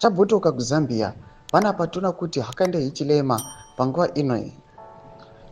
Tabvotoka kuZambia. Panapa tona kuti Hakainde Hichilema panguva ino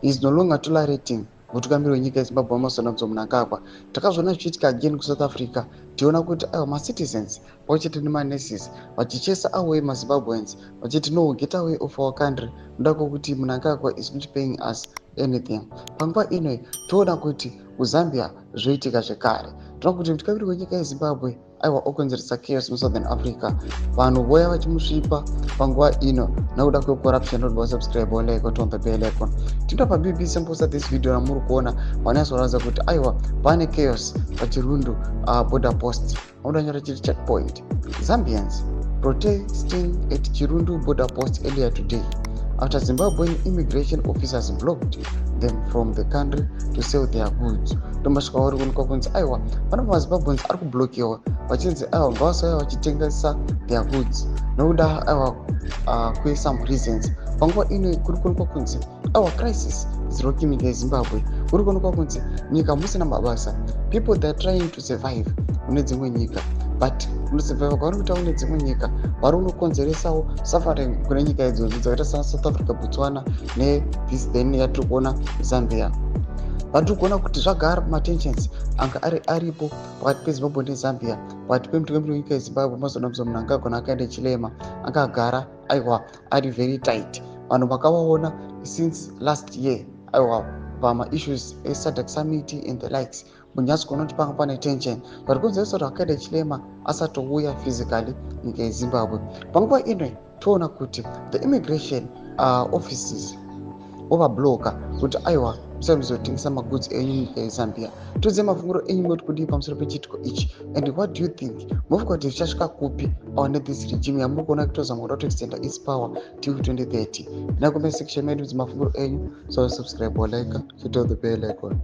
is no longer tolerating mutungamiri wenyika yeZimbabwe Emmerson Mnangagwa. Takazviona zvichiitika again kuSouth Africa. Tiona kuti citizens pamwechete nemanurses vachichesa away maZimbabweans vachiti no, get away of our country, noda kwokuti Mnangagwa is not paying us anything. Panguva ino toona kuti kuZambia zvoitika zvekare. Toona kuti mutungamiri wenyika yeZimbabwe okonzeresa chaos muSouthern Africa. Vanhu voya vachimusvipa panguva ino nokuda kwecorruption. Don't subscribe or like or turn the bell icon. Tinda pa BBC mposta this video ramuri kuona vanyazoratidza kuti pane chaos pachirundu border post. Unonyora chiri checkpoint. Zambians protesting at Chirundu border post earlier today after Zimbabwean immigration officers blocked them from the country to sell their goods. Tomasvika uri kuonekwa kunzi pana maZimbabweans ari kublokiwa vachinzi ngavasauya vachitengesa their goods nokuda some reasons. Panguva ino kuri kuonekwa kunzi crisis is rocking nyika yeZimbabwe. Kuri kuonekwa kunzi nyika musina mabasa, people they are trying to survive mune dzimwe nyika, but kunosurvive kwavari kuita kune dzimwe nyika vari unokonzeresawo suffering kune nyika idzodzo dzakaita sana South Africa, Botswana this then yatiri kuona Zambia. Vatiri kuona kuti zvagara matensions anga aripo pakati peZimbabwe neZambia, pakati pemutungamiri wenyika yeZimbabwe Emmerson Mnangagwa naHakainde Hichilema anga agara ari very tight. Vanhu vakawaona since last year pama-issues eSADC summit and the likes. Munyatso kuona kuti panga pane tension vari kunzeresa kuti Hakainde Hichilema asatouya physically nyika yeZimbabwe. Panguva ino toona kuti the immigration offices overblocker kuti musazotengesa magoods enyu nyika yeZambia. Tozive mafungiro enyu moti kudii pamusoro pechiitiko ichi, and what do you think? Mufunga kuti zvichasvika kupi this regime yamuri kuona kutozama kuda kutoextenda its power till 2030? Ndina comment section medu mafungiro enyu, so subscribe or like, hit the bell icon.